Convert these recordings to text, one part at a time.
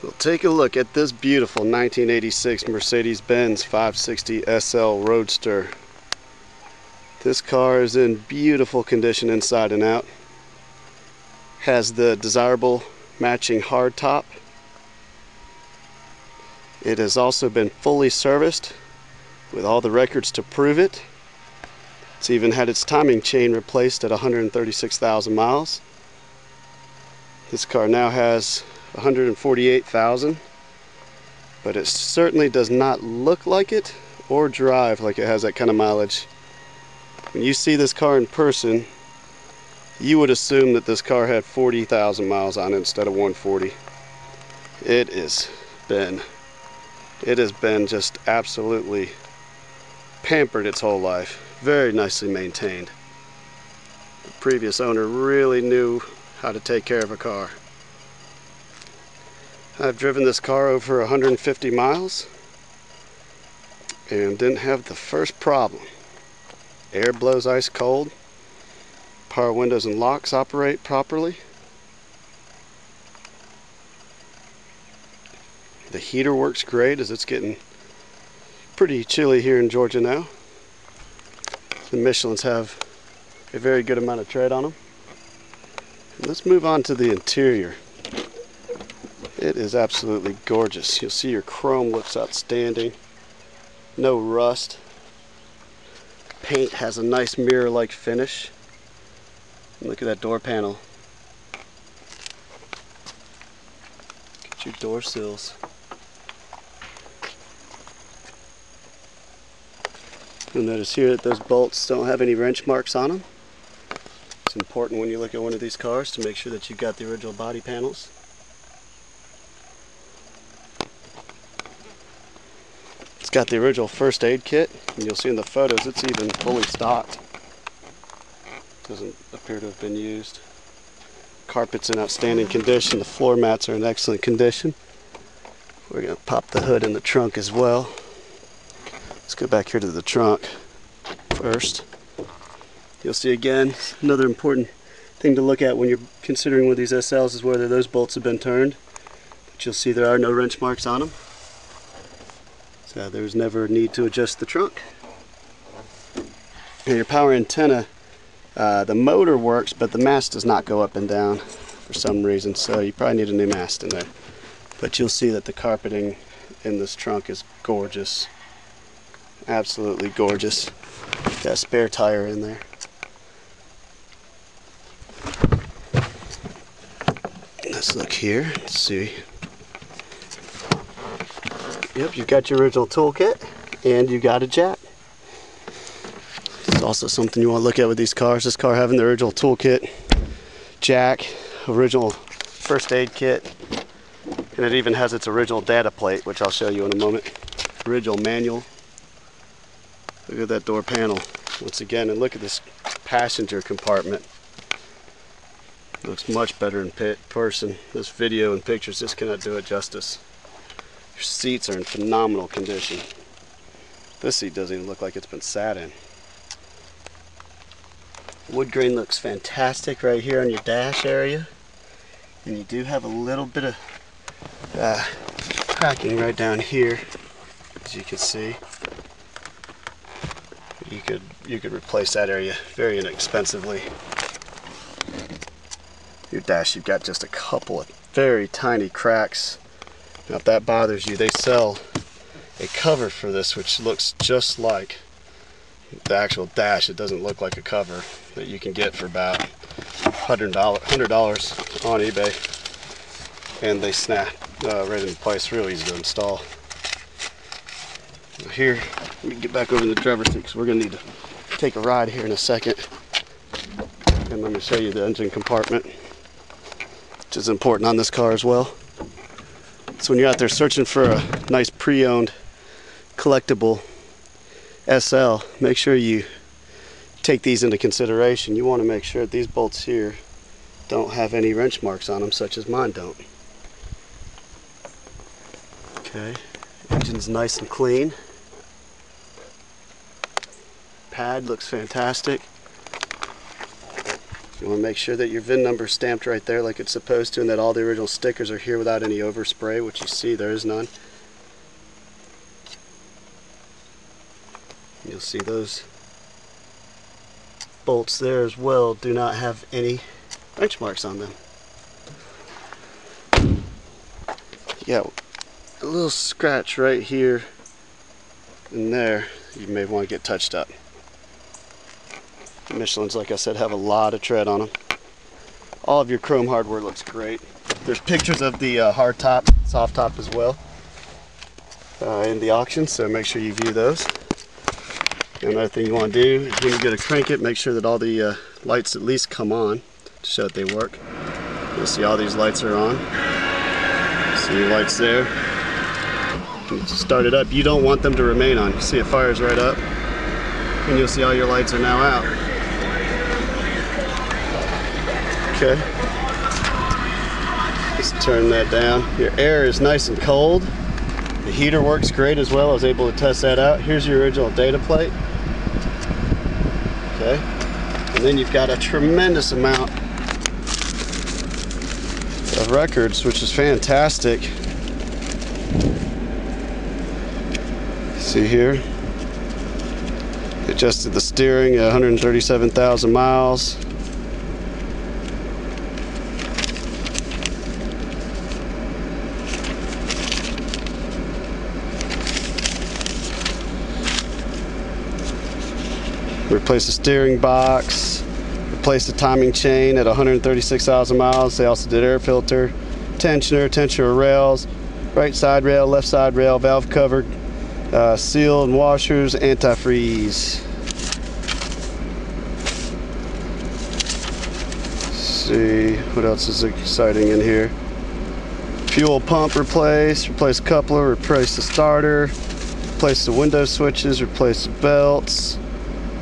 We'll take a look at this beautiful 1986 Mercedes-Benz 560SL Roadster. This car is in beautiful condition inside and out. Has the desirable matching hardtop. It has also been fully serviced with all the records to prove it. It's even had its timing chain replaced at 136,000 miles. This car now has 148,000, but it certainly does not look like it or drive like it has that kind of mileage. When you see this car in person, you would assume that this car had 40,000 miles on it instead of 140. It has been just absolutely pampered its whole life. Very nicely maintained. The previous owner really knew how to take care of a car. I've driven this car over 150 miles and didn't have the first problem. Air blows ice cold. Power windows and locks operate properly. The heater works great as it's getting pretty chilly here in Georgia now. The Michelins have a very good amount of tread on them. And let's move on to the interior. It is absolutely gorgeous. You'll see your chrome looks outstanding. No rust. Paint has a nice mirror-like finish. Look at that door panel. Get your door sills. You'll notice here that those bolts don't have any wrench marks on them. It's important when you look at one of these cars to make sure that you've got the original body panels. It's got the original first aid kit, and you'll see in the photos it's even fully stocked. Doesn't appear to have been used. Carpet's in outstanding condition. The floor mats are in excellent condition. We're going to pop the hood in the trunk as well. Let's go back here to the trunk first. You'll see again, another important thing to look at when you're considering one of these SLs is whether those bolts have been turned. But you'll see there are no wrench marks on them. So there's never a need to adjust the trunk. And your power antenna, the motor works, but the mast does not go up and down for some reason, so you probably need a new mast in there. But you'll see that the carpeting in this trunk is gorgeous. Absolutely gorgeous. Got a spare tire in there. Let's look here. Let's see. Yep, you've got your original toolkit and you got a jack. It's also something you want to look at with these cars. This car having the original toolkit, jack, original first aid kit, and it even has its original data plate, which I'll show you in a moment. Original manual. Look at that door panel once again, and look at this passenger compartment. Looks much better in person. This video and pictures just cannot do it justice. Your seats are in phenomenal condition. This seat doesn't even look like it's been sat in. Wood grain looks fantastic right here on your dash area, and you do have a little bit of cracking right down here, as you can see. You could replace that area very inexpensively. Your dash, you've got just a couple of very tiny cracks. Now if that bothers you, they sell a cover for this which looks just like the actual dash. It doesn't look like a cover that you can get for about $100 on eBay, and they snap right into place, real easy to install. Now here, let me get back over to the driver's seat because we're going to need to take a ride here in a second, and let me show you the engine compartment, which is important on this car as well. So when you're out there searching for a nice pre-owned collectible SL, make sure you take these into consideration. You want to make sure that these bolts here don't have any wrench marks on them, such as mine don't. Okay, engine's nice and clean. Pad looks fantastic. You want to make sure that your VIN number is stamped right there like it's supposed to, and that all the original stickers are here without any overspray, which you see there is none. You'll see those bolts there as well do not have any wrench marks on them. Yeah, a little scratch right here and there you may want to get touched up. Michelin's, like I said, have a lot of tread on them. All of your chrome hardware looks great. There's pictures of the hard top, soft top as well in the auction, so make sure you view those. Another thing you want to do is when you go to crank it, make sure that all the lights at least come on to show that they work. You'll see all these lights are on. See your lights there. You start it up. You don't want them to remain on. You see it fires right up, and you'll see all your lights are now out. Okay. Just turn that down. Your air is nice and cold. The heater works great as well. I was able to test that out. Here's your original data plate. Okay. And then you've got a tremendous amount of records, which is fantastic. See here. Adjusted the steering at 137,000 miles. Replace the steering box, replace the timing chain at 136,000 miles. They also did air filter, tensioner rails, right side rail, left side rail, valve cover, seal and washers, antifreeze. Let's see what else is exciting in here. Fuel pump replace coupler, replace the starter, replace the window switches, replace the belts.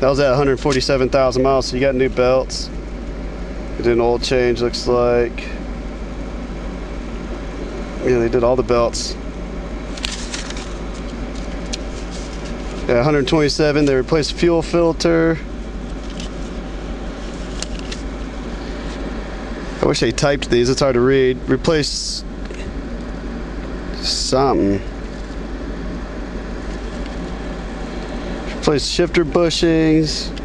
That was at 147,000 miles, so you got new belts. They did an oil change, looks like. Yeah, they did all the belts. Yeah, 127, they replaced the fuel filter. I wish they typed these, it's hard to read. Replace something. Replace shifter bushings,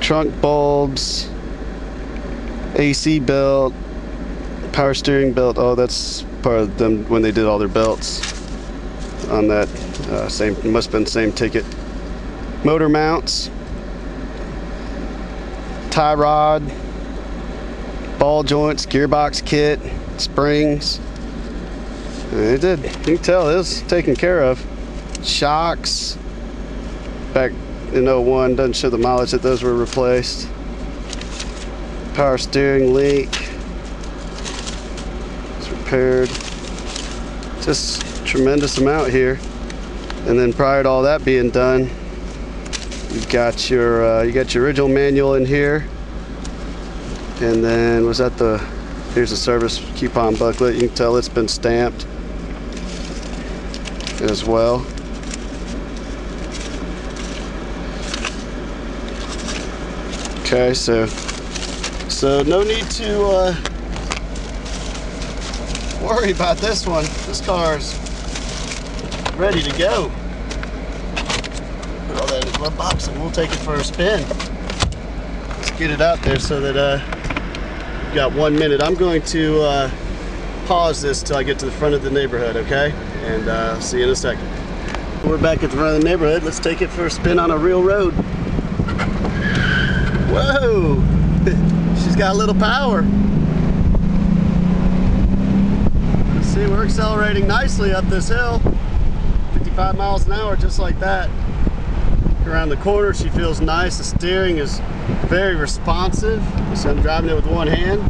trunk bulbs, AC belt, power steering belt. Oh, that's part of them when they did all their belts on that same, must have been the same ticket. Motor mounts, tie rod, ball joints, gearbox kit, springs. They did, you can tell it was taken care of. Shocks. Back in 01, doesn't show the mileage that those were replaced. Power steering leak. It's repaired. Just tremendous amount here. And then prior to all that being done, you got your original manual in here. And then was that here's the service coupon booklet. You can tell it's been stamped as well. Okay, so no need to worry about this one. This car's ready to go. Put all that in the glove box and we'll take it for a spin. Let's get it out there so that we've got 1 minute. I'm going to pause this till I get to the front of the neighborhood, okay? And see you in a second. We're back at the front of the neighborhood. Let's take it for a spin on a real road. Whoa! She's got a little power. Let's see, we're accelerating nicely up this hill. 55 miles an hour, just like that. Around the corner, she feels nice. The steering is very responsive. So I'm driving it with one hand.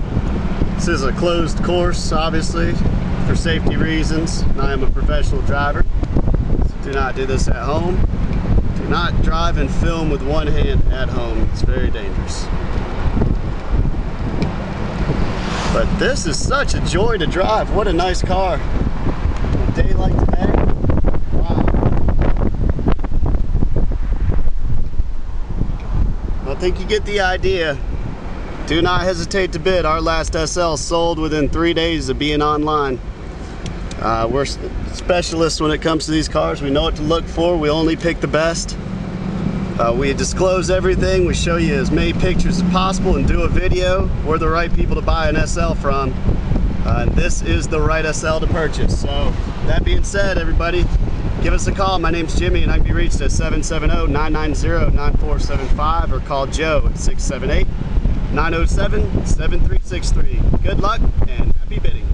This is a closed course, obviously, for safety reasons. And I am a professional driver. So do not do this at home. Do not drive and film with one hand at home. It's very dangerous. But this is such a joy to drive. What a nice car. On a day like today. Wow. I think you get the idea. Do not hesitate to bid. Our last SL sold within 3 days of being online. We're specialists when it comes to these cars. We know what to look for. We only pick the best. We disclose everything. We show you as many pictures as possible and do a video. We're the right people to buy an SL from. And this is the right SL to purchase. So that being said, everybody, give us a call. My name's Jimmy and I can be reached at 770-990-9475 or call Joe at 678-907-7363. Good luck and happy bidding.